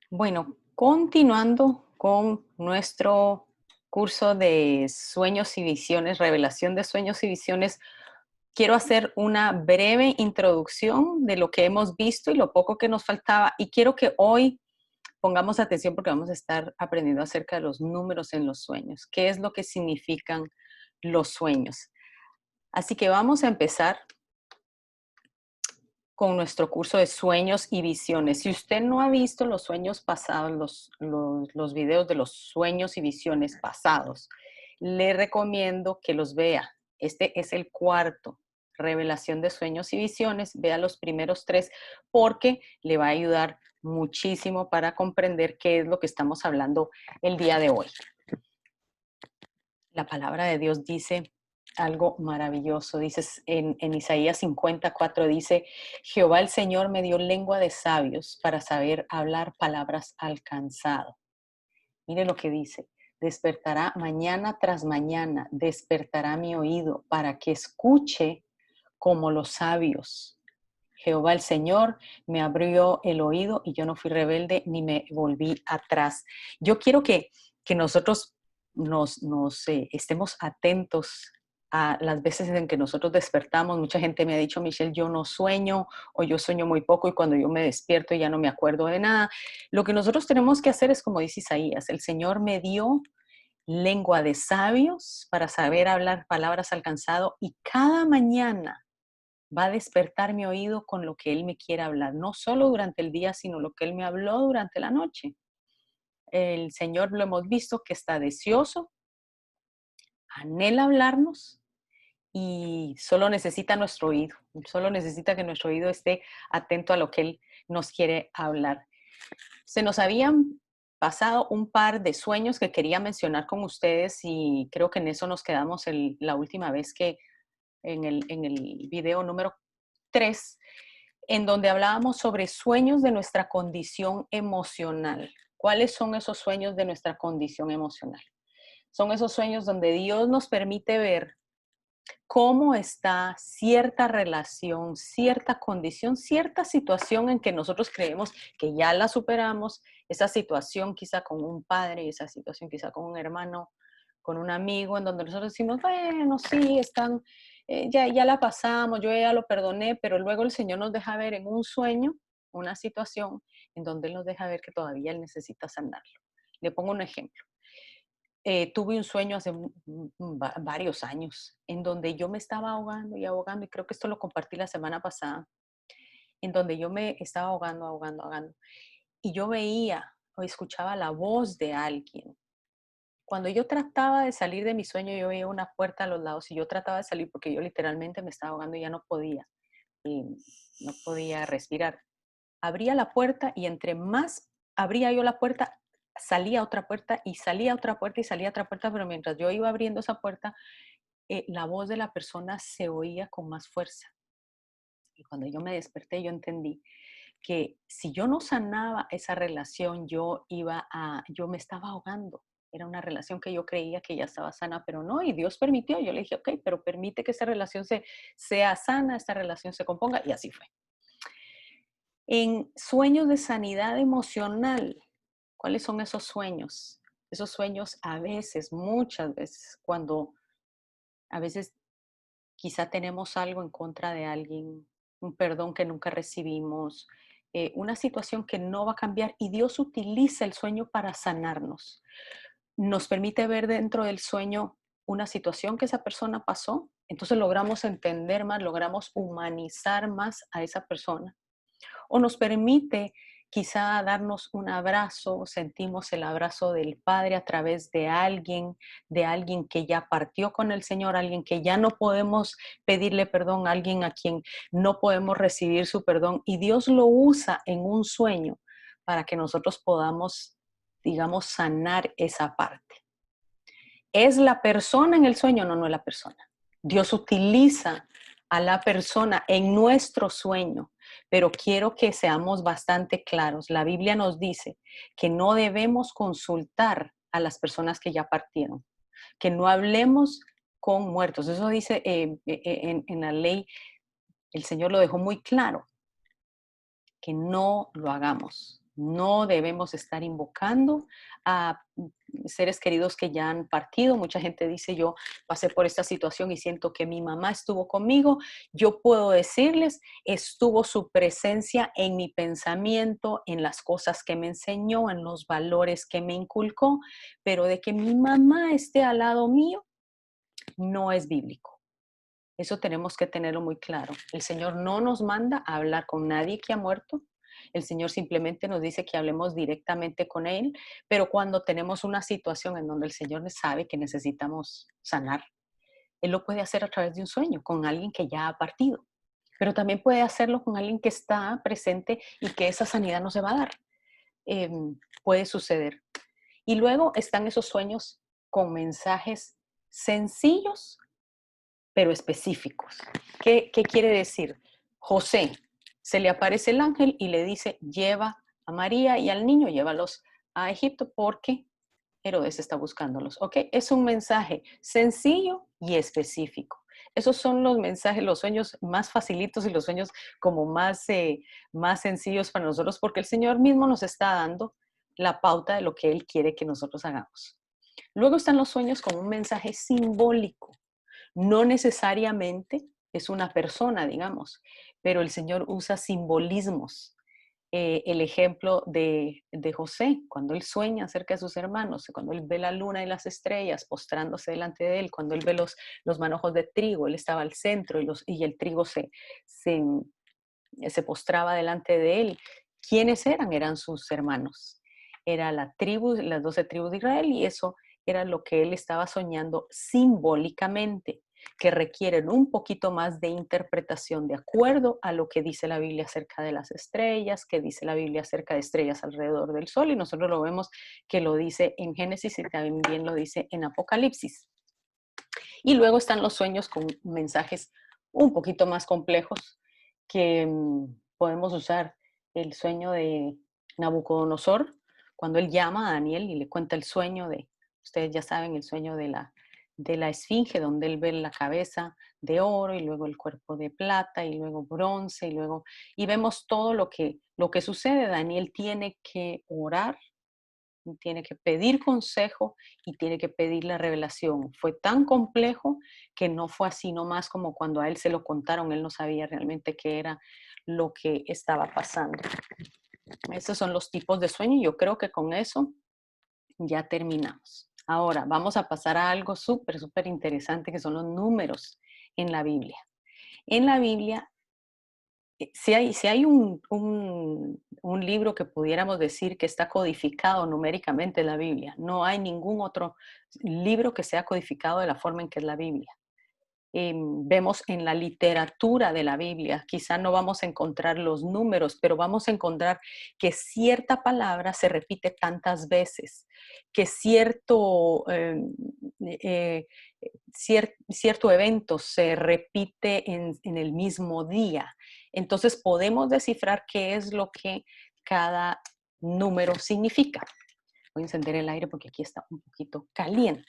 Bueno, continuando con nuestro curso de sueños y visiones, revelación de sueños y visiones, quiero hacer una breve introducción de lo que hemos visto y lo poco que nos faltaba. Y quiero que hoy pongamos atención porque vamos a estar aprendiendo acerca de los números en los sueños. ¿Qué es lo que significan los sueños? Así que vamos a empezar con nuestro curso de sueños y visiones. Si usted no ha visto los sueños pasados, los videos de los sueños y visiones pasados, le recomiendo que los vea. Este es el cuarto, revelación de sueños y visiones. Vea los primeros tres porque le va a ayudar muchísimo para comprender qué es lo que estamos hablando el día de hoy. La palabra de Dios dice algo maravilloso. Dice en Isaías 54, dice, Jehová el Señor me dio lengua de sabios para saber hablar palabras al cansado. Mire lo que dice, despertará mañana tras mañana, despertará mi oído para que escuche como los sabios. Jehová el Señor me abrió el oído y yo no fui rebelde ni me volví atrás. Yo quiero que nosotros estemos atentos a las veces en que nosotros despertamos. Mucha gente me ha dicho, Michelle, yo no sueño o yo sueño muy poco y cuando yo me despierto ya no me acuerdo de nada. Lo que nosotros tenemos que hacer es como dice Isaías, el Señor me dio lengua de sabios para saber hablar palabras al cansado y cada mañana va a despertar mi oído con lo que Él me quiere hablar, no solo durante el día, sino lo que Él me habló durante la noche. El Señor lo hemos visto que está deseoso, anhela hablarnos y solo necesita nuestro oído, solo necesita que nuestro oído esté atento a lo que Él nos quiere hablar. Se nos habían pasado un par de sueños que quería mencionar con ustedes y creo que en eso nos quedamos la última vez que en el video número 3 en donde hablábamos sobre sueños de nuestra condición emocional. ¿Cuáles son esos sueños de nuestra condición emocional? Son esos sueños donde Dios nos permite ver cómo está cierta relación, cierta condición, cierta situación en que nosotros creemos que ya la superamos, esa situación quizá con un padre, esa situación quizá con un hermano, con un amigo, en donde nosotros decimos, bueno, sí, están, ya la pasamos, yo ya lo perdoné, pero luego el Señor nos deja ver en un sueño una situación en donde Él nos deja ver que todavía Él necesita sanarlo. Le pongo un ejemplo. Tuve un sueño hace varios años en donde yo me estaba ahogando y ahogando, y creo que esto lo compartí la semana pasada, en donde yo me estaba ahogando, ahogando, ahogando, y yo veía o escuchaba la voz de alguien. Cuando yo trataba de salir de mi sueño, yo veía una puerta a los lados y yo trataba de salir porque yo literalmente me estaba ahogando y ya no podía, y no podía respirar. Abría la puerta y entre más abría yo la puerta, salía otra puerta y salía otra puerta y salía otra puerta, pero mientras yo iba abriendo esa puerta, la voz de la persona se oía con más fuerza. Y cuando yo me desperté, yo entendí que si yo no sanaba esa relación, yo me estaba ahogando. Era una relación que yo creía que ya estaba sana, pero no, y Dios permitió. Yo le dije, ok, pero permite que esa relación sea sana, esta relación se componga, y así fue. En sueños de sanidad emocional, ¿cuáles son esos sueños? Esos sueños a veces, muchas veces, cuando a veces quizá tenemos algo en contra de alguien, un perdón que nunca recibimos, una situación que no va a cambiar y Dios utiliza el sueño para sanarnos. Nos permite ver dentro del sueño una situación que esa persona pasó, entonces logramos entender más, logramos humanizar más a esa persona o nos permite quizá darnos un abrazo, sentimos el abrazo del Padre a través de alguien que ya partió con el Señor, alguien que ya no podemos pedirle perdón, alguien a quien no podemos recibir su perdón, y Dios lo usa en un sueño para que nosotros podamos, digamos, sanar esa parte. ¿Es la persona en el sueño? No, no es la persona. Dios utiliza a la persona en nuestro sueño, pero quiero que seamos bastante claros. La Biblia nos dice que no debemos consultar a las personas que ya partieron, que no hablemos con muertos. Eso dice en la ley, el Señor lo dejó muy claro, que no lo hagamos. No debemos estar invocando a seres queridos que ya han partido. Mucha gente dice, yo pasé por esta situación y siento que mi mamá estuvo conmigo. Yo puedo decirles, estuvo su presencia en mi pensamiento, en las cosas que me enseñó, en los valores que me inculcó, pero de que mi mamá esté al lado mío, no es bíblico. Eso tenemos que tenerlo muy claro. El Señor no nos manda a hablar con nadie que ha muerto. El Señor simplemente nos dice que hablemos directamente con Él, pero cuando tenemos una situación en donde el Señor sabe que necesitamos sanar, Él lo puede hacer a través de un sueño, con alguien que ya ha partido, pero también puede hacerlo con alguien que está presente y que esa sanidad no se va a dar. Eh, Puede suceder. Y luego están esos sueños con mensajes sencillos pero específicos. ¿Qué quiere decir? José, se le aparece el ángel y le dice, lleva a María y al niño, llévalos a Egipto porque Herodes está buscándolos. ¿Ok? Es un mensaje sencillo y específico. Esos son los mensajes, los sueños más facilitos y los sueños como más sencillos para nosotros porque el Señor mismo nos está dando la pauta de lo que Él quiere que nosotros hagamos. Luego están los sueños con un mensaje simbólico. No necesariamente es una persona, digamos, pero el Señor usa simbolismos. El ejemplo de José, cuando él sueña acerca de sus hermanos, cuando él ve la luna y las estrellas postrándose delante de él, cuando él ve los manojos de trigo, él estaba al centro y el trigo se, se postraba delante de él. ¿Quiénes eran? Eran sus hermanos. Era la tribu, las 12 tribus de Israel y eso era lo que él estaba soñando simbólicamente, que requieren un poquito más de interpretación de acuerdo a lo que dice la Biblia acerca de las estrellas, que dice la Biblia acerca de estrellas alrededor del sol, y nosotros lo vemos que lo dice en Génesis y también lo dice en Apocalipsis. Y luego están los sueños con mensajes un poquito más complejos que podemos usar el sueño de Nabucodonosor, cuando él llama a Daniel y le cuenta el sueño ustedes ya saben, el sueño de la esfinge, donde él ve la cabeza de oro y luego el cuerpo de plata y luego bronce y vemos todo lo que sucede. Daniel tiene que orar, tiene que pedir consejo y tiene que pedir la revelación. Fue tan complejo que no fue así nomás como cuando a él se lo contaron, él no sabía realmente qué era lo que estaba pasando. Esos son los tipos de sueño y yo creo que con eso ya terminamos. Ahora vamos a pasar a algo súper interesante que son los números en la Biblia. En la Biblia si hay un libro que pudiéramos decir que está codificado numéricamente en la Biblia, no hay ningún otro libro que sea codificado de la forma en que es la Biblia. Vemos en la literatura de la Biblia, quizá no vamos a encontrar los números, pero vamos a encontrar que cierta palabra se repite tantas veces, que eh, cierto evento se repite en el mismo día. Entonces podemos descifrar qué es lo que cada número significa. Voy a encender el aire porque aquí está un poquito caliente.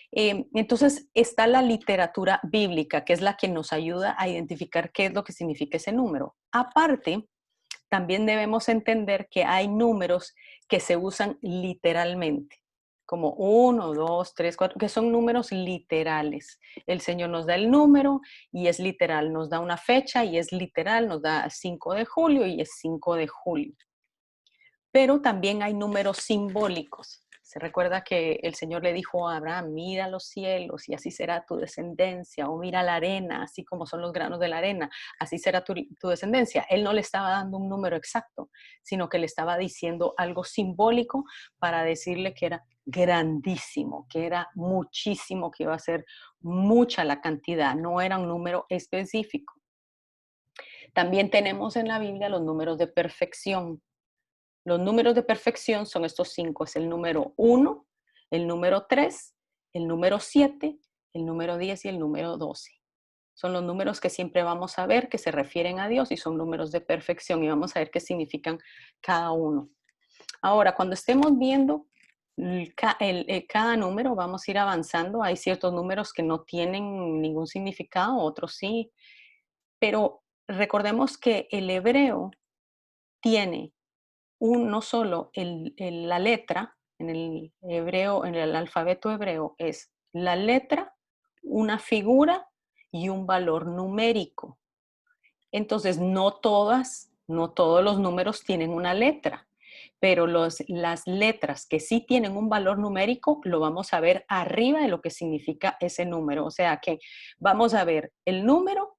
Entonces está la literatura bíblica, que es la que nos ayuda a identificar qué es lo que significa ese número. Aparte, también debemos entender que hay números que se usan literalmente, como 1, 2, 3, 4, que son números literales. El Señor nos da el número y es literal, nos da una fecha y es literal, nos da 5 de julio y es 5 de julio. Pero también hay números simbólicos. Se recuerda que el Señor le dijo a Abraham, mira los cielos y así será tu descendencia, o mira la arena, así como son los granos de la arena, así será tu descendencia. Él no le estaba dando un número exacto, sino que le estaba diciendo algo simbólico para decirle que era grandísimo, que era muchísimo, que iba a ser mucha la cantidad, no era un número específico. También tenemos en la Biblia los números de perfección. Los números de perfección son estos 5, es el número 1, el número 3, el número 7, el número 10 y el número 12. Son los números que siempre vamos a ver que se refieren a Dios y son números de perfección y vamos a ver qué significan cada uno. Ahora, cuando estemos viendo cada número, vamos a ir avanzando. Hay ciertos números que no tienen ningún significado, otros sí, pero recordemos que el hebreo tiene no solo la letra, en el hebreo, en el alfabeto hebreo, es la letra, una figura y un valor numérico. Entonces, no todos los números tienen una letra, pero las letras que sí tienen un valor numérico lo vamos a ver arriba de lo que significa ese número. O sea que vamos a ver el número,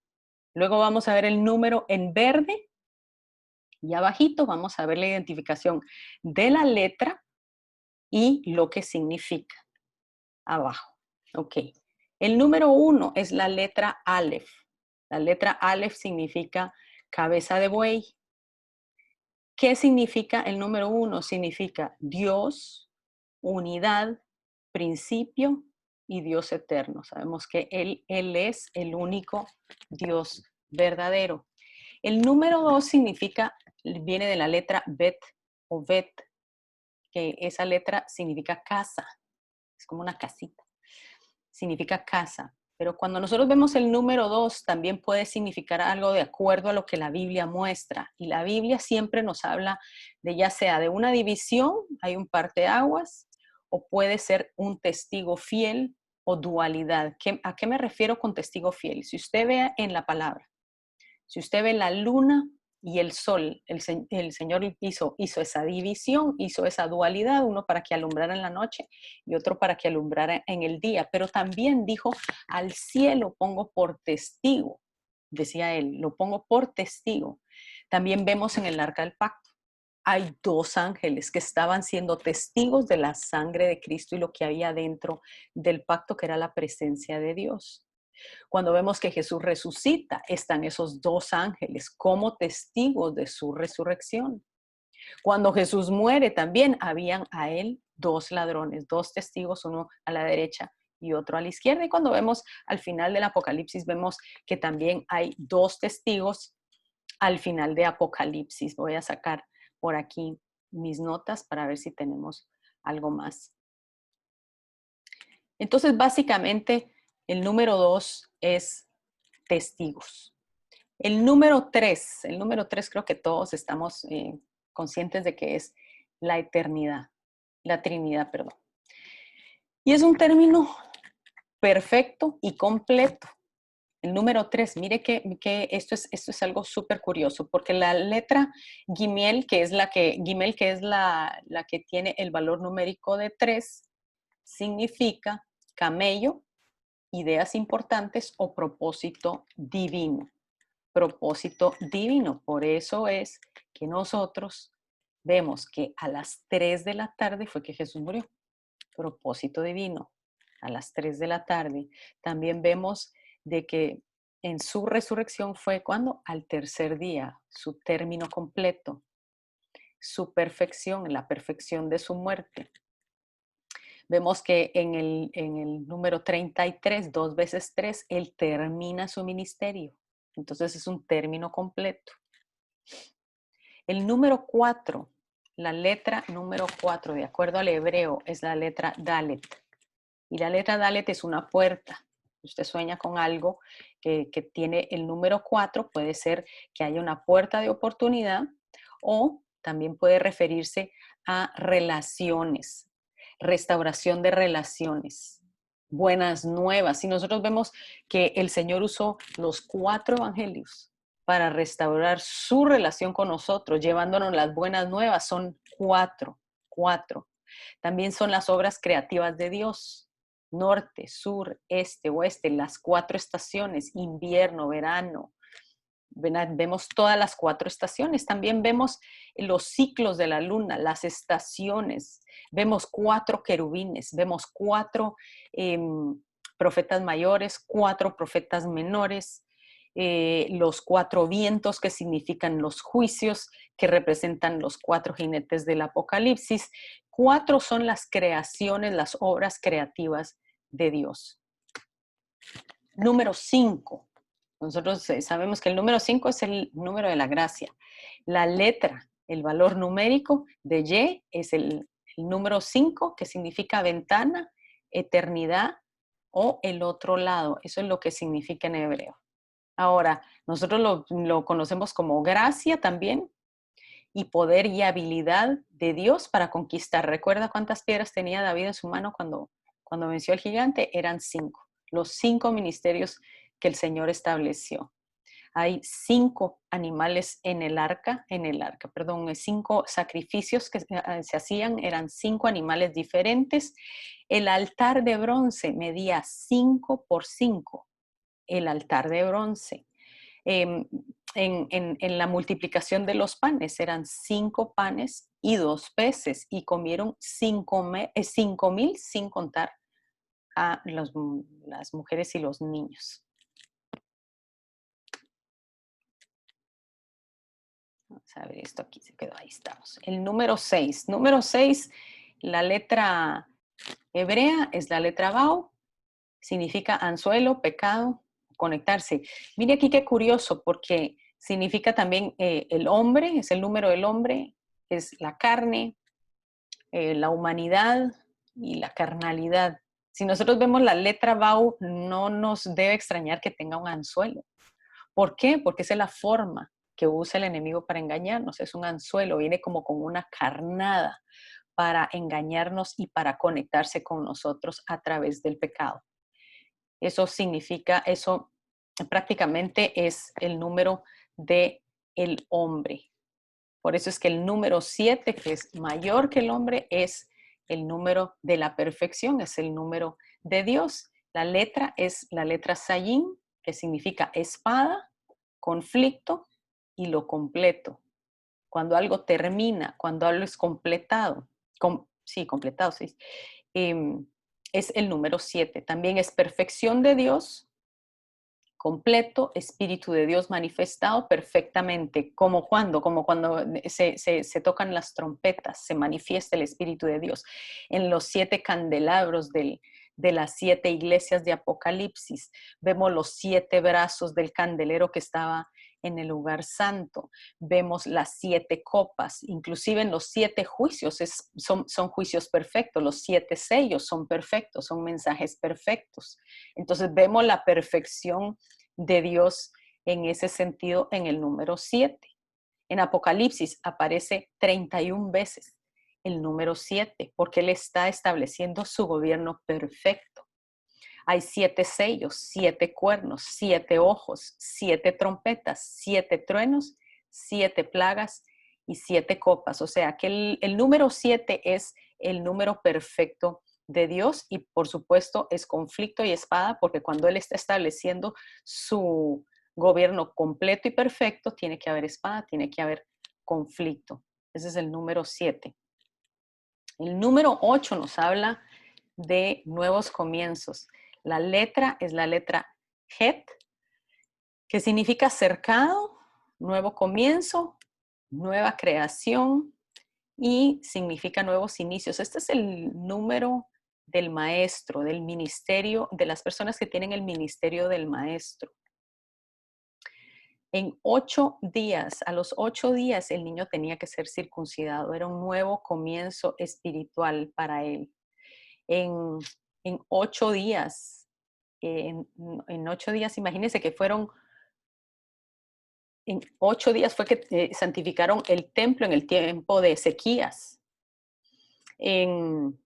luego vamos a ver el número en verde y abajito vamos a ver la identificación de la letra y lo que significa abajo. Ok. El número 1 es la letra Aleph. La letra Aleph significa cabeza de buey. ¿Qué significa el número 1? Significa Dios, unidad, principio y Dios eterno. Sabemos que Él es el único Dios verdadero. El número 2 significa, viene de la letra Bet o Bet, que esa letra significa casa. Es como una casita. Significa casa. Pero cuando nosotros vemos el número 2, también puede significar algo de acuerdo a lo que la Biblia muestra. Y la Biblia siempre nos habla de ya sea de una división, hay un parteaguas, o puede ser un testigo fiel o dualidad. ¿A qué me refiero con testigo fiel? Si usted ve en la palabra, si usted ve la luna y el sol, el Señor hizo esa división, hizo esa dualidad, uno para que alumbrara en la noche y otro para que alumbrara en el día. Pero también dijo, al cielo pongo por testigo, decía él, lo pongo por testigo. También vemos en el arca del pacto, hay dos ángeles que estaban siendo testigos de la sangre de Cristo y lo que había dentro del pacto, que era la presencia de Dios. Cuando vemos que Jesús resucita, están esos dos ángeles como testigos de su resurrección. Cuando Jesús muere también habían a él dos ladrones, dos testigos, uno a la derecha y otro a la izquierda. Y cuando vemos al final del Apocalipsis, vemos que también hay dos testigos al final de Apocalipsis. Voy a sacar por aquí mis notas para ver si tenemos algo más. Entonces, básicamente, el número 2 es testigos. El número tres creo que todos estamos conscientes de que es la eternidad, la Trinidad, perdón. Y es un término perfecto y completo. El número 3, mire que esto es algo súper curioso, porque la letra Gimel, que es la que tiene el valor numérico de 3, significa camello, ideas importantes o propósito divino. Propósito divino. Por eso es que nosotros vemos que a las 3 de la tarde fue que Jesús murió. Propósito divino. A las 3 de la tarde. También vemos de que en su resurrección fue cuando al tercer día, su término completo, su perfección, la perfección de su muerte. Vemos que en el número 33, 2 veces 3, él termina su ministerio. Entonces es un término completo. El número 4, la letra número 4, de acuerdo al hebreo, es la letra Dalet. Y la letra Dalet es una puerta. Usted sueña con algo que tiene el número 4, puede ser que haya una puerta de oportunidad o también puede referirse a relaciones, restauración de relaciones, buenas nuevas. Y nosotros vemos que el Señor usó los 4 evangelios para restaurar su relación con nosotros, llevándonos las buenas nuevas. Son 4. También son las obras creativas de Dios. Norte, sur, este, oeste, las 4 estaciones, invierno, verano. Vemos todas las 4 estaciones. También vemos los ciclos de la luna, las estaciones. Vemos 4 querubines, vemos 4 profetas mayores, 4 profetas menores, los 4 vientos que significan los juicios, que representan los 4 jinetes del Apocalipsis. 4 son las creaciones, las obras creativas de Dios. Número 5. Nosotros sabemos que el número 5 es el número de la gracia. La letra, el valor numérico de Y es el número 5, que significa ventana, eternidad o el otro lado. Eso es lo que significa en hebreo. Ahora, nosotros lo conocemos como gracia también, y poder y habilidad de Dios para conquistar. ¿Recuerda cuántas piedras tenía David en su mano cuando venció al gigante? Eran 5. Los 5 ministerios que el Señor estableció. Hay 5 animales perdón, 5 sacrificios que se hacían, eran 5 animales diferentes. El altar de bronce medía 5 por 5, el altar de bronce. En la multiplicación de los panes, eran 5 panes y 2 peces, y comieron 5,000 sin contar a las mujeres y los niños. Vamos a ver, esto aquí se quedó, ahí estamos. El número 6. Número 6, la letra hebrea es la letra Bau, significa anzuelo, pecado, conectarse. Mire aquí qué curioso, porque significa también el hombre, es el número del hombre, es la carne, la humanidad y la carnalidad. Si nosotros vemos la letra Bau, no nos debe extrañar que tenga un anzuelo. ¿Por qué? Porque esa es la forma que usa el enemigo para engañarnos. Es un anzuelo, viene como con una carnada para engañarnos y para conectarse con nosotros a través del pecado. Eso significa, eso prácticamente es el número de el hombre. Por eso es que el número 7, que es mayor que el hombre, es el número de la perfección, es el número de Dios. La letra es la letra Sayin, que significa espada, conflicto y lo completo. Cuando algo termina, cuando algo es completado, completado, sí, es el número 7. También es perfección de Dios, completo, Espíritu de Dios manifestado perfectamente, como cuando se tocan las trompetas, se manifiesta el Espíritu de Dios. En los 7 candelabros de las 7 iglesias de Apocalipsis, vemos los 7 brazos del candelero que estaba en el lugar santo, vemos las 7 copas, inclusive en los 7 juicios, son juicios perfectos, los 7 sellos son perfectos, son mensajes perfectos. Entonces vemos la perfección de Dios en ese sentido en el número 7. En Apocalipsis aparece 31 veces el número 7, porque Él está estableciendo su gobierno perfecto. Hay 7 sellos, 7 cuernos, 7 ojos, 7 trompetas, 7 truenos, 7 plagas y 7 copas. O sea que el número 7 es el número perfecto de Dios, y por supuesto es conflicto y espada, porque cuando Él está estableciendo su gobierno completo y perfecto, tiene que haber espada, tiene que haber conflicto. Ese es el número 7. El número 8 nos habla de nuevos comienzos. La letra es la letra Het, que significa cercado, nuevo comienzo, nueva creación y significa nuevos inicios. Este es el número del maestro, del ministerio, de las personas que tienen el ministerio del maestro. En 8 días, a los 8 días, el niño tenía que ser circuncidado. Era un nuevo comienzo espiritual para él. En 8 días, en 8 días, imagínense que en 8 días fue que santificaron el templo en el tiempo de Ezequías. En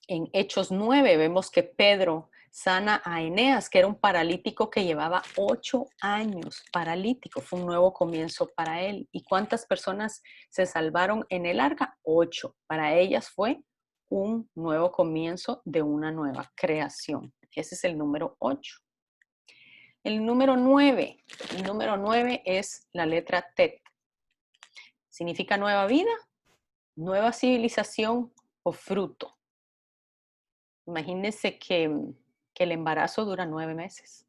Hechos 9 vemos que Pedro sana a Eneas, que era un paralítico que llevaba 8 años paralítico. Fue un nuevo comienzo para él. ¿Y cuántas personas se salvaron en el arca? 8. Para ellas fue un nuevo comienzo de una nueva creación. Ese es el número 8. El número 9. El número 9 es la letra Tet. Significa nueva vida, nueva civilización o fruto. Imagínense que el embarazo dura 9 meses,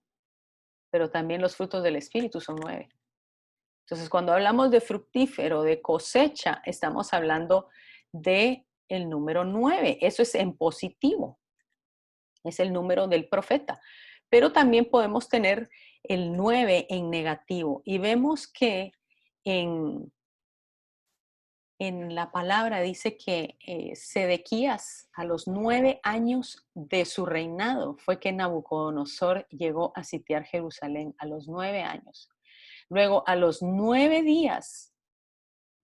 pero también los frutos del Espíritu son 9. Entonces, cuando hablamos de fructífero, de cosecha, estamos hablando de el número 9. Eso es en positivo. Es el número del profeta. Pero también podemos tener el 9 en negativo. Y vemos que en la palabra dice que Sedequías, a los 9 años de su reinado, fue que Nabucodonosor llegó a sitiar Jerusalén, a los 9 años. Luego, a los 9 días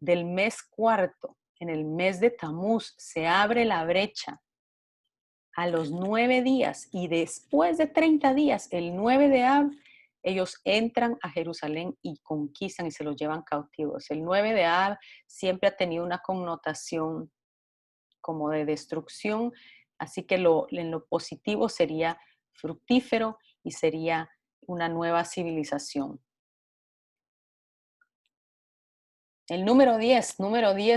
del mes cuarto, en el mes de Tamuz, se abre la brecha a los 9 días y después de 30 días, el 9 de Ab, ellos entran a Jerusalén y conquistan y se los llevan cautivos. El 9 de Ab siempre ha tenido una connotación como de destrucción, así que en lo positivo sería fructífero y sería una nueva civilización. El número 10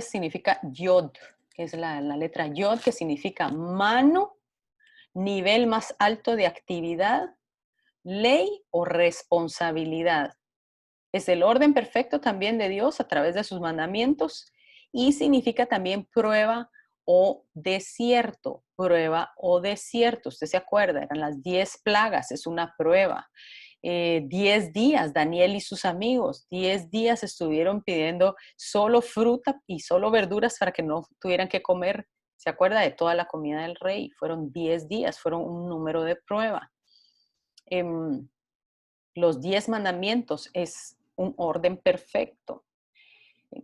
significa Yod, que es la letra Yod, que significa mano, nivel más alto de actividad, ley o responsabilidad. Es el orden perfecto también de Dios a través de sus mandamientos y significa también prueba o desierto. Prueba o desierto. Usted se acuerda, eran las 10 plagas, es una prueba. 10 días, Daniel y sus amigos, 10 días estuvieron pidiendo solo fruta y solo verduras para que no tuvieran que comer. ¿Se acuerda de toda la comida del rey? Fueron 10 días, fueron un número de prueba. Los 10 mandamientos es un orden perfecto.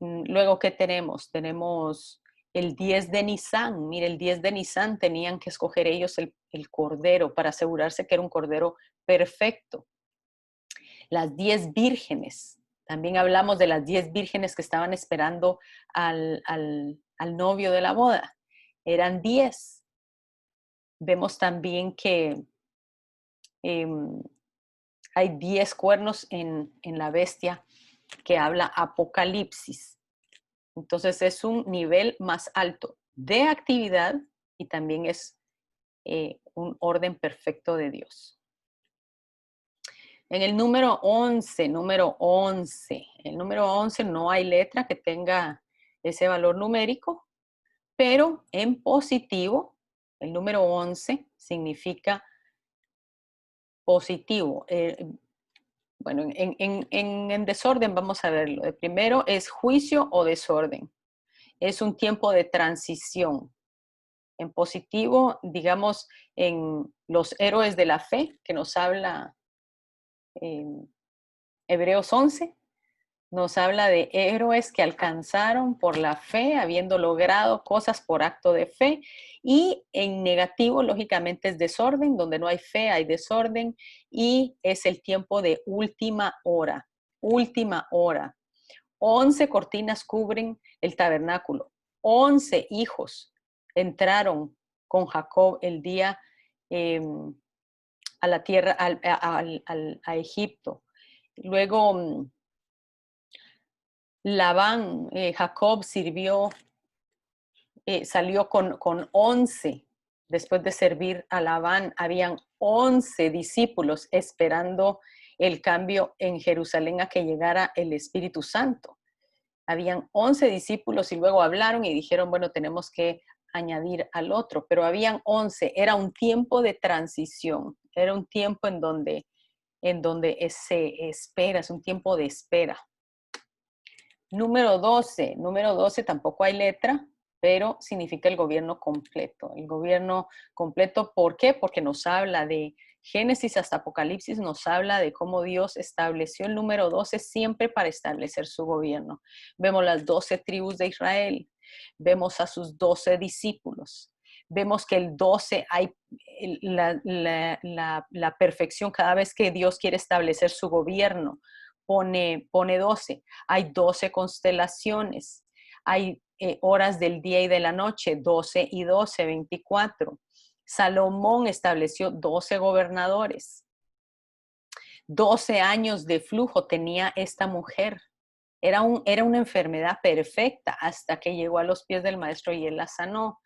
Luego, ¿qué tenemos? Tenemos el 10 de Nisan. Mire, el 10 de Nisan tenían que escoger ellos el cordero para asegurarse que era un cordero perfecto. Las 10 vírgenes. También hablamos de las 10 vírgenes que estaban esperando al novio de la boda. Eran 10. Vemos también que hay 10 cuernos en la bestia que habla Apocalipsis. Entonces es un nivel más alto de actividad y también es un orden perfecto de Dios. En el número 11, el número 11 no hay letra que tenga ese valor numérico, pero en positivo, el número 11 significa positivo. Bueno, en desorden vamos a verlo. El primero es juicio o desorden. Es un tiempo de transición. En positivo, digamos, en los héroes de la fe, que nos habla en Hebreos 11, nos habla de héroes que alcanzaron por la fe, habiendo logrado cosas por acto de fe. Y en negativo, lógicamente, es desorden, donde no hay fe, hay desorden. Y es el tiempo de última hora. Última hora. 11 cortinas cubren el tabernáculo. 11 hijos entraron con Jacob el día a la tierra, a Egipto. Luego Labán, Jacob sirvió, salió con 11. Después de servir a Labán, habían 11 discípulos esperando el cambio en Jerusalén a que llegara el Espíritu Santo. Habían 11 discípulos y luego hablaron y dijeron, bueno, tenemos que añadir al otro, pero habían 11. Era un tiempo de transición, era un tiempo en donde se espera, es un tiempo de espera. Número 12 tampoco hay letra, pero significa el gobierno completo. El gobierno completo, ¿por qué? Porque nos habla de Génesis hasta Apocalipsis, nos habla de cómo Dios estableció el número 12 siempre para establecer su gobierno. Vemos las 12 tribus de Israel, vemos a sus 12 discípulos, vemos que el 12 hay la perfección cada vez que Dios quiere establecer su gobierno. Pone 12. Hay 12 constelaciones. Hay horas del día y de la noche, 12 y 12, 24. Salomón estableció 12 gobernadores. 12 años de flujo tenía esta mujer. Era una enfermedad perfecta hasta que llegó a los pies del maestro y él la sanó.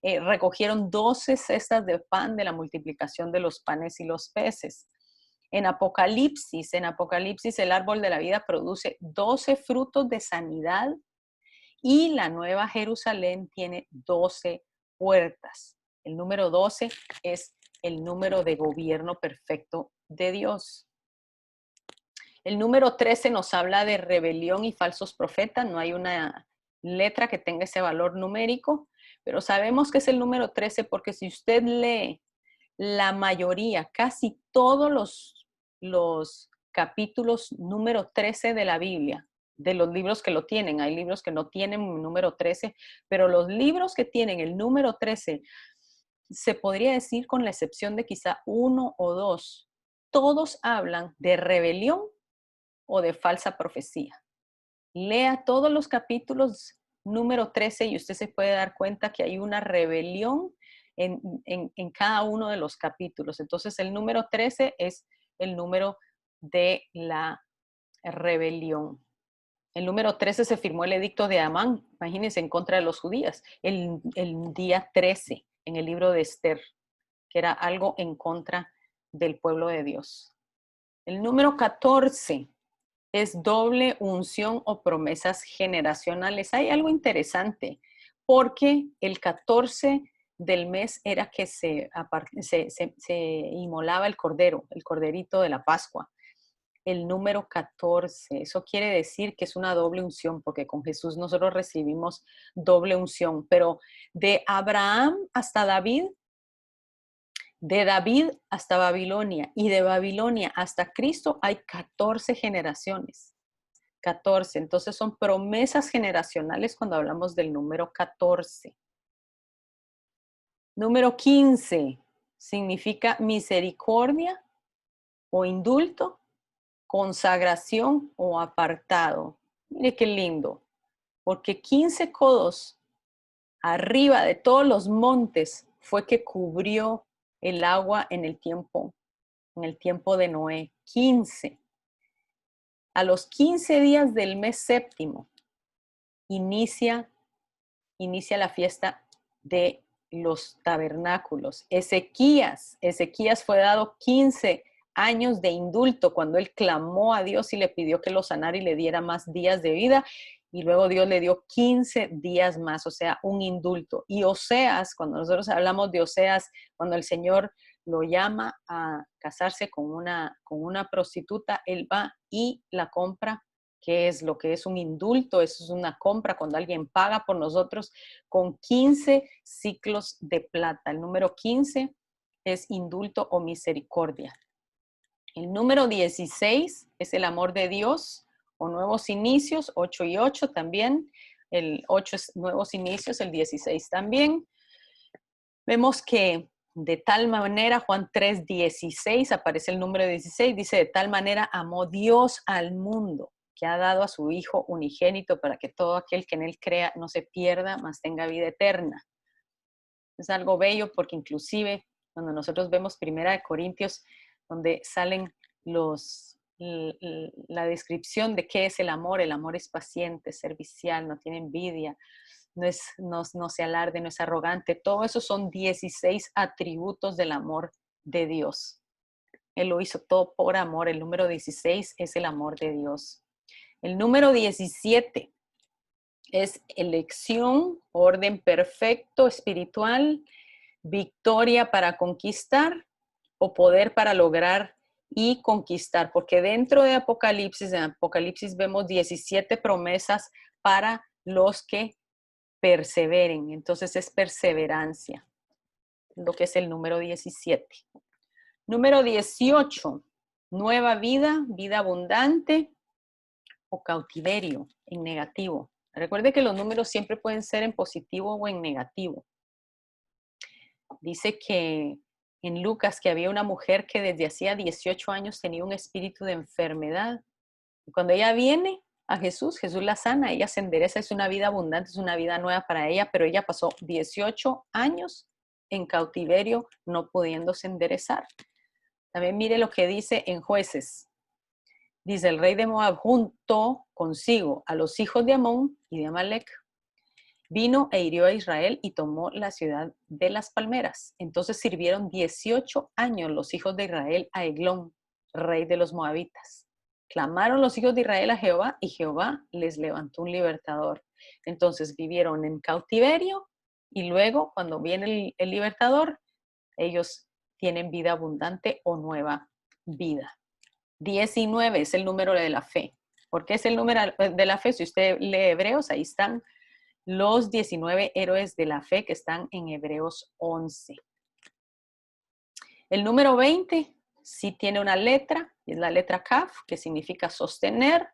Recogieron 12 cestas de pan de la multiplicación de los panes y los peces. En Apocalipsis el árbol de la vida produce 12 frutos de sanidad y la nueva Jerusalén tiene 12 puertas. El número 12 es el número de gobierno perfecto de Dios. El número 13 nos habla de rebelión y falsos profetas. No hay una letra que tenga ese valor numérico, pero sabemos que es el número 13 porque si usted lee la mayoría, casi todos los capítulos número 13 de la Biblia, de los libros que lo tienen. Hay libros que no tienen un número 13, pero los libros que tienen el número 13, se podría decir con la excepción de quizá uno o dos, todos hablan de rebelión o de falsa profecía. Lea todos los capítulos número 13 y usted se puede dar cuenta que hay una rebelión en cada uno de los capítulos. Entonces el número 13 es el número de la rebelión. El número 13 se firmó el edicto de Amán, imagínense, en contra de los judíos, el día 13 en el libro de Esther, que era algo en contra del pueblo de Dios. El número 14 es doble unción o promesas generacionales. Hay algo interesante, porque el 14 del mes era que se inmolaba el cordero, el corderito de la Pascua. El número 14, eso quiere decir que es una doble unción, porque con Jesús nosotros recibimos doble unción, pero de Abraham hasta David, de David hasta Babilonia y de Babilonia hasta Cristo hay 14 generaciones. 14, entonces son promesas generacionales cuando hablamos del número 14. Número 15 significa misericordia o indulto, consagración o apartado. Mire qué lindo, porque 15 codos arriba de todos los montes fue que cubrió el agua en el tiempo de Noé. 15. A los 15 días del mes séptimo inicia la fiesta de los tabernáculos. Ezequías fue dado 15 años de indulto cuando él clamó a Dios y le pidió que lo sanara y le diera más días de vida. Y luego Dios le dio 15 días más, o sea, un indulto. Y Oseas, cuando nosotros hablamos de Oseas, cuando el Señor lo llama a casarse con una prostituta, él va y la compra. ¿Qué es lo que es un indulto? Eso es una compra cuando alguien paga por nosotros con 15 ciclos de plata. El número 15 es indulto o misericordia. El número 16 es el amor de Dios o nuevos inicios, 8 y 8 también. El 8 es nuevos inicios, el 16 también. Vemos que de tal manera, Juan 3:16, aparece el número 16, dice, de tal manera amó Dios al mundo, que ha dado a su Hijo unigénito para que todo aquel que en él crea no se pierda, mas tenga vida eterna. Es algo bello porque inclusive cuando nosotros vemos Primera de Corintios, donde salen la descripción de qué es el amor es paciente, servicial, no tiene envidia, no se alarde, no es arrogante. Todo eso son 16 atributos del amor de Dios. Él lo hizo todo por amor. El número 16 es el amor de Dios. El número 17 es elección, orden perfecto, espiritual, victoria para conquistar o poder para lograr y conquistar. Porque dentro de Apocalipsis, en Apocalipsis vemos 17 promesas para los que perseveren. Entonces es perseverancia, lo que es el número 17. Número 18, nueva vida, vida abundante o cautiverio en negativo. Recuerde que los números siempre pueden ser en positivo o en negativo. Dice que en Lucas que había una mujer que desde hacía 18 años tenía un espíritu de enfermedad. Y cuando ella viene a Jesús, Jesús la sana, ella se endereza, es una vida abundante, es una vida nueva para ella, pero ella pasó 18 años en cautiverio no pudiéndose enderezar. También mire lo que dice en Jueces. Dice, el rey de Moab juntó consigo a los hijos de Amón y de Amalek. Vino e hirió a Israel y tomó la ciudad de las palmeras. Entonces sirvieron 18 años los hijos de Israel a Eglón, rey de los moabitas. Clamaron los hijos de Israel a Jehová y Jehová les levantó un libertador. Entonces vivieron en cautiverio y luego cuando viene el libertador, ellos tienen vida abundante o nueva vida. 19 es el número de la fe. ¿Por qué es el número de la fe? Si usted lee Hebreos, ahí están los 19 héroes de la fe que están en Hebreos 11. El número 20 sí tiene una letra, y es la letra Kaf, que significa sostener,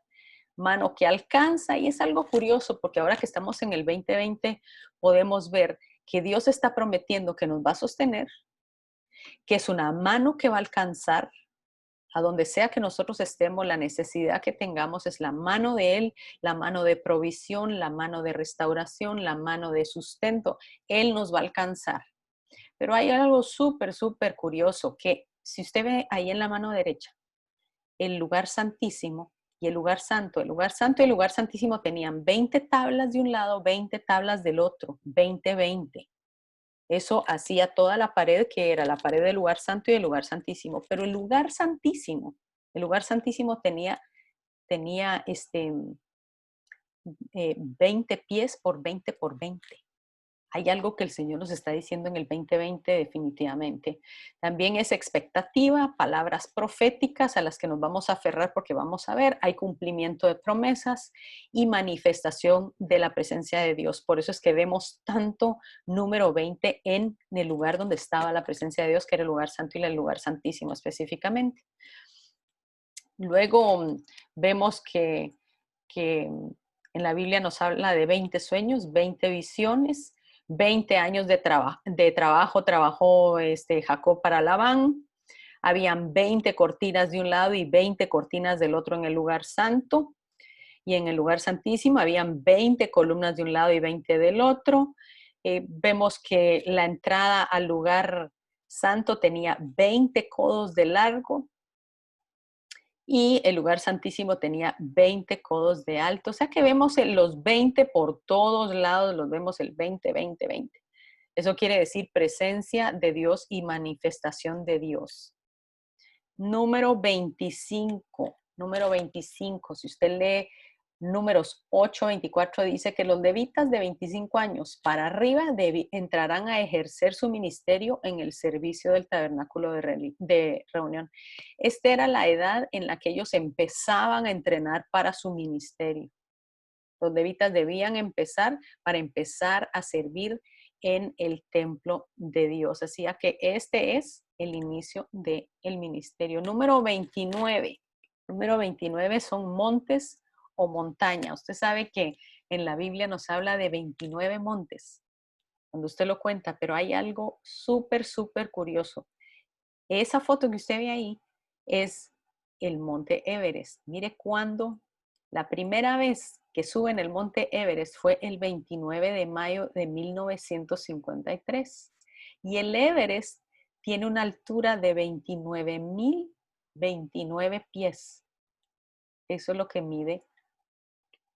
mano que alcanza, y es algo curioso porque ahora que estamos en el 2020 podemos ver que Dios está prometiendo que nos va a sostener, que es una mano que va a alcanzar a donde sea que nosotros estemos, la necesidad que tengamos es la mano de Él, la mano de provisión, la mano de restauración, la mano de sustento. Él nos va a alcanzar. Pero hay algo súper, súper curioso, que si usted ve ahí en la mano derecha, el lugar santísimo y el lugar santo, el lugar santo y el lugar santísimo tenían 20 tablas de un lado, 20 tablas del otro, 20, 20. Eso hacía toda la pared, que era la pared del lugar santo y del lugar santísimo. Pero el lugar santísimo tenía 20 pies por 20 por 20. Hay algo que el Señor nos está diciendo en el 2020 definitivamente. También es expectativa, palabras proféticas a las que nos vamos a aferrar porque vamos a ver, hay cumplimiento de promesas y manifestación de la presencia de Dios. Por eso es que vemos tanto número 20 en el lugar donde estaba la presencia de Dios, que era el lugar santo y el lugar santísimo específicamente. Luego vemos que en la Biblia nos habla de 20 sueños, 20 visiones, 20 años de trabajo trabajó Jacob para Labán. Habían 20 cortinas de un lado y 20 cortinas del otro en el lugar santo. Y en el lugar santísimo habían 20 columnas de un lado y 20 del otro. Vemos que la entrada al lugar santo tenía 20 codos de largo y el lugar santísimo tenía 20 codos de alto. O sea que vemos los 20 por todos lados, los vemos el 20, 20, 20. Eso quiere decir presencia de Dios y manifestación de Dios. Número 25, si usted lee Números 8:24 dice que los levitas de 25 años para arriba entrarán a ejercer su ministerio en el servicio del tabernáculo de reunión. Esta era la edad en la que ellos empezaban a entrenar para su ministerio. Los levitas debían empezar a servir en el templo de Dios. Así que este es el inicio del ministerio. Número 29. Número 29 son montes o montaña. Usted sabe que en la Biblia nos habla de 29 montes, cuando usted lo cuenta, pero hay algo súper, súper curioso. Esa foto que usted ve ahí es el monte Everest. Mire cuándo la primera vez que sube en el monte Everest fue el 29 de mayo de 1953. Y el Everest tiene una altura de 29.029 pies. Eso es lo que mide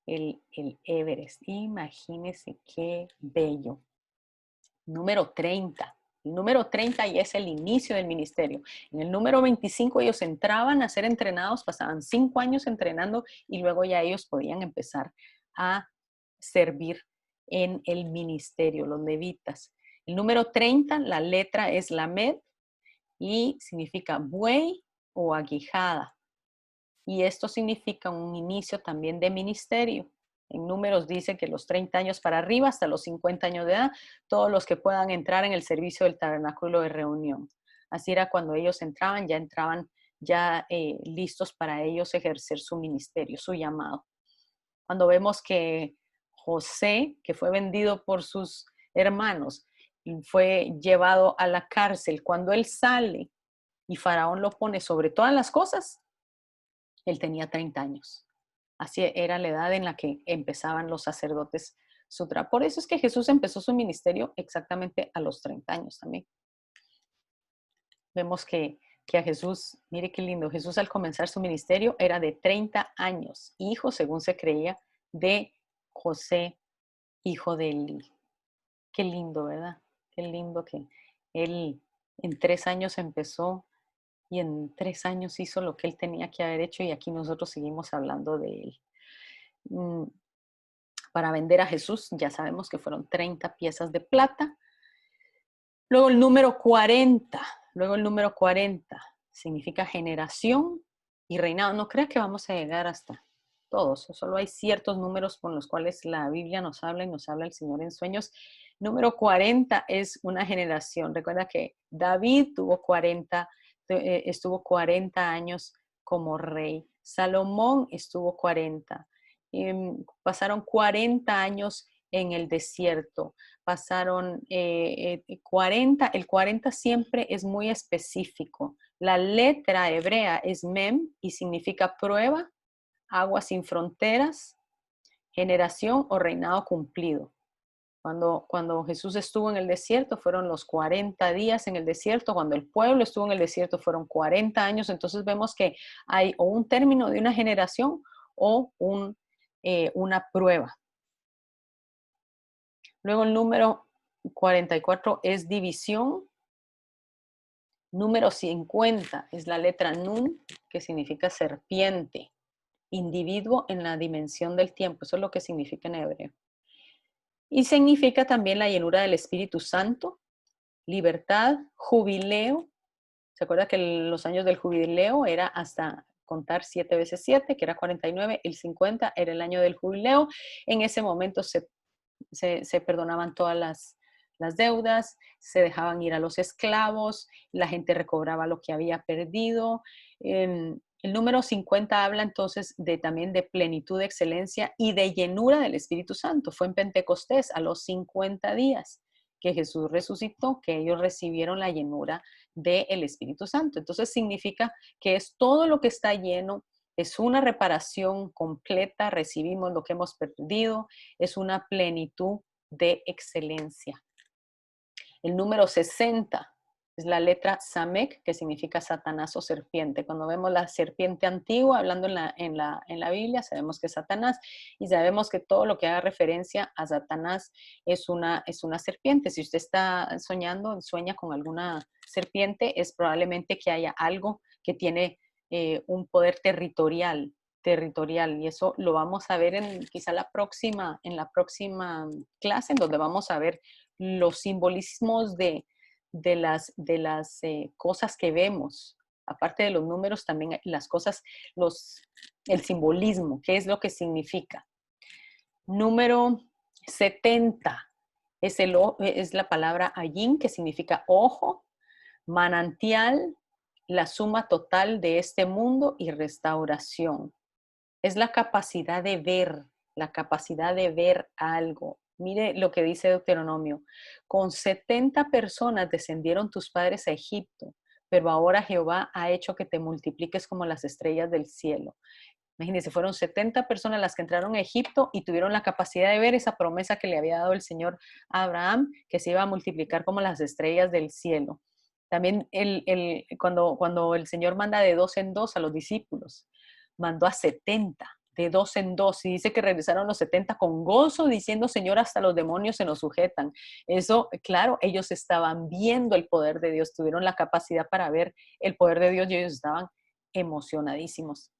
el Everest. Imagínense qué bello. Número 30. El número 30 ya es el inicio del ministerio. En el número 25 ellos entraban a ser entrenados, pasaban 5 años entrenando y luego ya ellos podían empezar a servir en el ministerio, los levitas. El número 30, la letra es Lamed y significa buey o aguijada. Y esto significa un inicio también de ministerio. En Números dice que los 30 años para arriba, hasta los 50 años de edad, todos los que puedan entrar en el servicio del tabernáculo de reunión. Así era cuando ellos entraban ya listos para ellos ejercer su ministerio, su llamado. Cuando vemos que José, que fue vendido por sus hermanos, fue llevado a la cárcel, cuando él sale y Faraón lo pone sobre todas las cosas, él tenía 30 años. Así era la edad en la que empezaban los sacerdotes su trabajo. Por eso es que Jesús empezó su ministerio exactamente a los 30 años también. Vemos que a Jesús, mire qué lindo, Jesús al comenzar su ministerio era de 30 años, hijo, según se creía, de José, hijo de Eli. Qué lindo, ¿verdad? Qué lindo que él en 3 años empezó y en 3 años hizo lo que él tenía que haber hecho y aquí nosotros seguimos hablando de él. Para vender a Jesús, ya sabemos que fueron 30 piezas de plata. Luego el número 40, significa generación y reinado. No creas que vamos a llegar hasta todos, solo hay ciertos números con los cuales la Biblia nos habla y nos habla el Señor en sueños. Número 40 es una generación. Recuerda que David estuvo 40 años como rey. Salomón estuvo 40. Pasaron 40 años en el desierto. Pasaron 40, el 40 siempre es muy específico. La letra hebrea es mem y significa prueba, agua sin fronteras, generación o reinado cumplido. Cuando Jesús estuvo en el desierto fueron los 40 días en el desierto, cuando el pueblo estuvo en el desierto fueron 40 años, entonces vemos que hay o un término de una generación o una prueba. Luego el número 44 es división. Número 50 es la letra Nun, que significa serpiente, individuo en la dimensión del tiempo, eso es lo que significa en hebreo. Y significa también la llenura del Espíritu Santo, libertad, jubileo. ¿Se acuerda que los años del jubileo era hasta contar 7 veces 7, que era 49? El 50 era el año del jubileo. En ese momento se perdonaban todas las deudas, se dejaban ir a los esclavos, la gente recobraba lo que había perdido. El número 50 habla entonces también de plenitud, de excelencia y de llenura del Espíritu Santo. Fue en Pentecostés a los 50 días que Jesús resucitó, que ellos recibieron la llenura del Espíritu Santo. Entonces significa que es todo lo que está lleno, es una reparación completa, recibimos lo que hemos perdido, es una plenitud de excelencia. El número 60 es la letra Samek, que significa Satanás o serpiente. Cuando vemos la serpiente antigua, hablando en la Biblia, sabemos que es Satanás y sabemos que todo lo que haga referencia a Satanás es una serpiente. Si usted está soñando, sueña con alguna serpiente, es probablemente que haya algo que tiene un poder territorial, y eso lo vamos a ver en la próxima clase, en donde vamos a ver los simbolismos de las cosas que vemos. Aparte de los números, también las cosas, el simbolismo, qué es lo que significa. Número 70 es la palabra ayin, que significa ojo, manantial, la suma total de este mundo y restauración. Es la capacidad de ver algo. Mire lo que dice Deuteronomio. Con 70 personas descendieron tus padres a Egipto, pero ahora Jehová ha hecho que te multipliques como las estrellas del cielo. Imagínense, fueron 70 personas las que entraron a Egipto y tuvieron la capacidad de ver esa promesa que le había dado el Señor a Abraham, que se iba a multiplicar como las estrellas del cielo. También cuando el Señor manda de 2 en 2 a los discípulos, mandó a 70, de 2 en 2, y dice que regresaron los 70 con gozo, diciendo: Señor, hasta los demonios se nos sujetan. Eso, claro, ellos estaban viendo el poder de Dios, tuvieron la capacidad para ver el poder de Dios y ellos estaban emocionadísimos.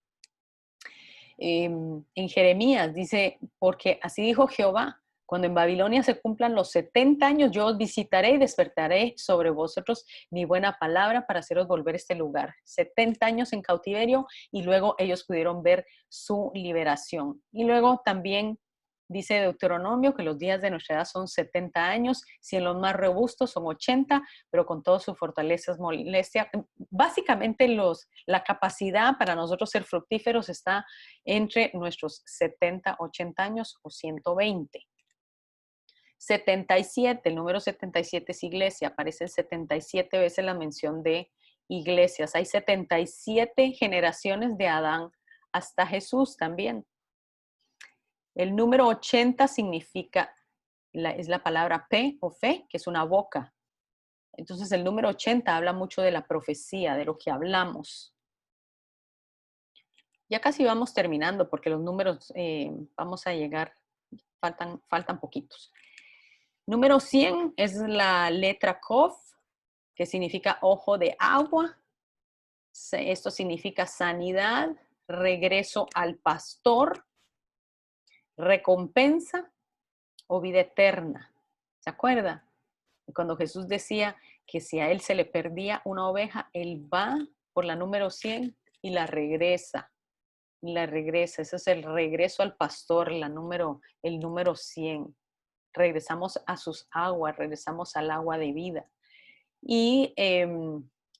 En Jeremías dice: porque así dijo Jehová, cuando en Babilonia se cumplan los 70 años, yo os visitaré y despertaré sobre vosotros mi buena palabra para haceros volver a este lugar. 70 años en cautiverio y luego ellos pudieron ver su liberación. Y luego también dice Deuteronomio que los días de nuestra edad son 70 años, si en los más robustos son 80, pero con todas sus fortalezas, molestia. Básicamente la capacidad para nosotros ser fructíferos está entre nuestros 70, 80 años o 120. 77, el número 77 es iglesia, aparece 77 veces la mención de iglesias. Hay 77 generaciones de Adán hasta Jesús también. El número 80 significa, es la palabra pe o fe, que es una boca. Entonces el número 80 habla mucho de la profecía, de lo que hablamos. Ya casi vamos terminando porque los números vamos a llegar, faltan poquitos. Número 100 es la letra Kof, que significa ojo de agua. Esto significa sanidad, regreso al pastor, recompensa o vida eterna. ¿Se acuerda? Cuando Jesús decía que si a él se le perdía una oveja, él va por la número 100 y la regresa. Ese es el regreso al pastor, el número 100. Regresamos a sus aguas, regresamos al agua de vida. Y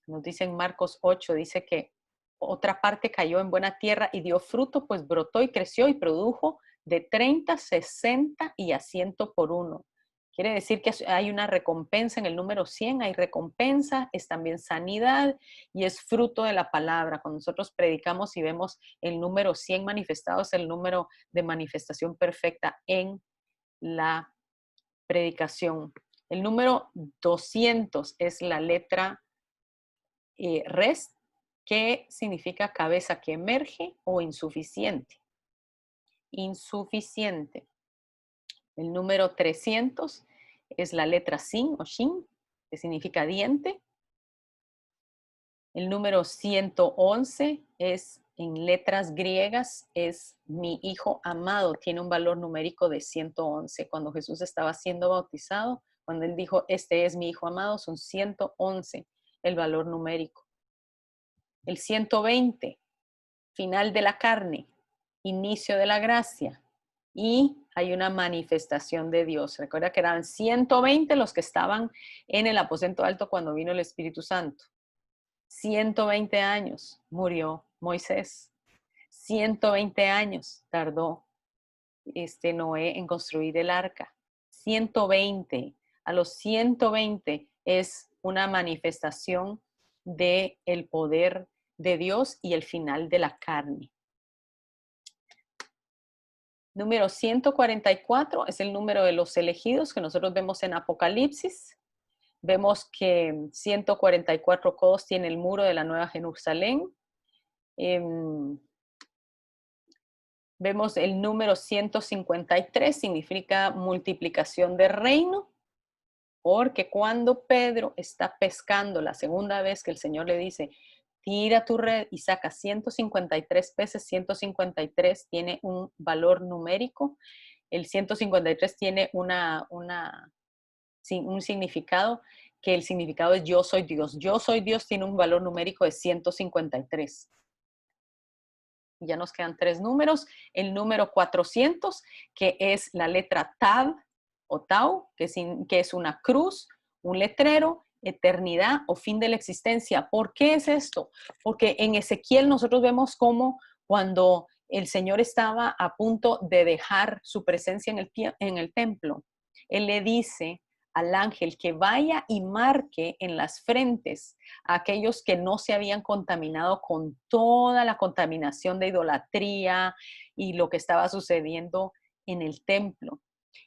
nos dice en Marcos 8, dice que otra parte cayó en buena tierra y dio fruto, pues brotó y creció y produjo de 30, 60 y a 100 por uno. Quiere decir que hay una recompensa en el número 100, hay recompensa, es también sanidad y es fruto de la palabra. Cuando nosotros predicamos y vemos el número 100 manifestado, es el número de manifestación perfecta en la predicación. El número 200 es la letra res, que significa cabeza que emerge o insuficiente. Insuficiente. El número 300 es la letra sin o shin, que significa diente. El número 111 es en letras griegas, es mi hijo amado, tiene un valor numérico de 111. Cuando Jesús estaba siendo bautizado, cuando él dijo, este es mi hijo amado, son 111 el valor numérico. El 120, final de la carne, inicio de la gracia. Y hay una manifestación de Dios. Recuerda que eran 120 los que estaban en el aposento alto cuando vino el Espíritu Santo. 120 años murió Moisés. 120 años tardó Noé en construir el arca. 120. A los 120 es una manifestación del poder de Dios y el final de la carne. Número 144 es el número de los elegidos que nosotros vemos en Apocalipsis. Vemos que 144 codos tiene el muro de la Nueva Jerusalén. Vemos el número 153, significa multiplicación de reino, porque cuando Pedro está pescando, la segunda vez que el Señor le dice, tira tu red y saca 153 peces, 153 tiene un valor numérico, el 153 tiene un significado, que el significado es yo soy Dios. Yo soy Dios tiene un valor numérico de 153. Ya nos quedan 3 números. El número 400, que es la letra Tav o Tau, que es una cruz, un letrero, eternidad o fin de la existencia. ¿Por qué es esto? Porque en Ezequiel nosotros vemos cómo cuando el Señor estaba a punto de dejar su presencia en el templo, Él le dice al ángel que vaya y marque en las frentes a aquellos que no se habían contaminado con toda la contaminación de idolatría y lo que estaba sucediendo en el templo.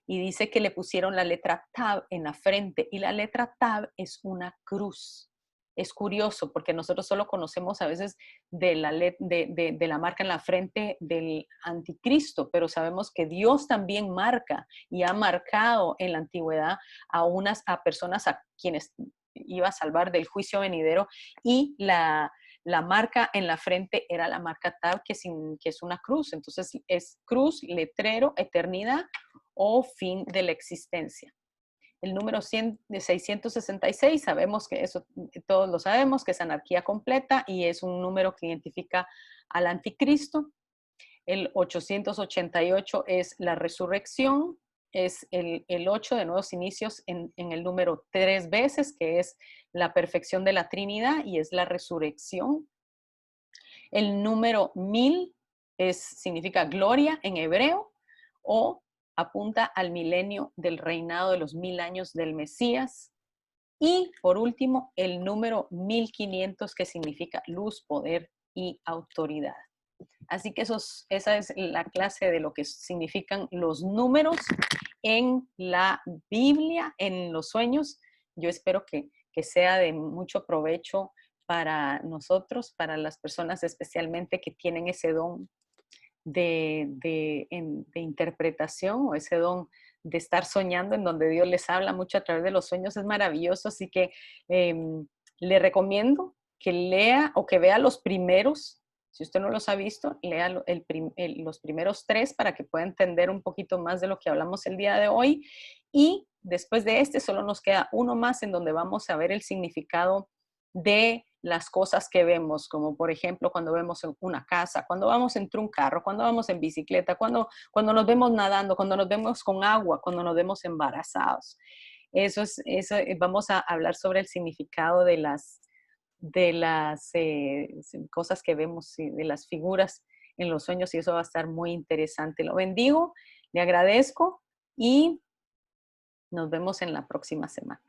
Y dice que le pusieron la letra Tav en la frente y la letra Tav es una cruz. Es curioso porque nosotros solo conocemos a veces de la marca en la frente del anticristo, pero sabemos que Dios también marca y ha marcado en la antigüedad a personas a quienes iba a salvar del juicio venidero y la marca en la frente era la marca Tav, que es una cruz. Entonces es cruz, letrero, eternidad o fin de la existencia. El número 666, sabemos que eso todos lo sabemos, que es anarquía completa y es un número que identifica al anticristo. El 888 es la resurrección, es el 8 de nuevos inicios en el número 3 veces, que es la perfección de la Trinidad y es la resurrección. El número 1000 significa gloria en hebreo o apunta al milenio del reinado de los 1000 años del Mesías. Y por último, el número 1500 que significa luz, poder y autoridad. Así que esa es la clase de lo que significan los números en la Biblia, en los sueños. Yo espero que sea de mucho provecho para nosotros, para las personas especialmente que tienen ese don de interpretación o ese don de estar soñando en donde Dios les habla mucho a través de los sueños. Es maravilloso, así que le recomiendo que lea o que vea los primeros. Si usted no los ha visto, lea los primeros 3 para que pueda entender un poquito más de lo que hablamos el día de hoy. Y después de solo nos queda uno más en donde vamos a ver el significado de las cosas que vemos, como por ejemplo cuando vemos en una casa, cuando vamos entre un carro, cuando vamos en bicicleta, cuando nos vemos nadando, cuando nos vemos con agua, cuando nos vemos embarazados. Vamos a hablar sobre el significado de de las cosas que vemos, y de las figuras en los sueños, y eso va a estar muy interesante. Lo bendigo, le agradezco y nos vemos en la próxima semana.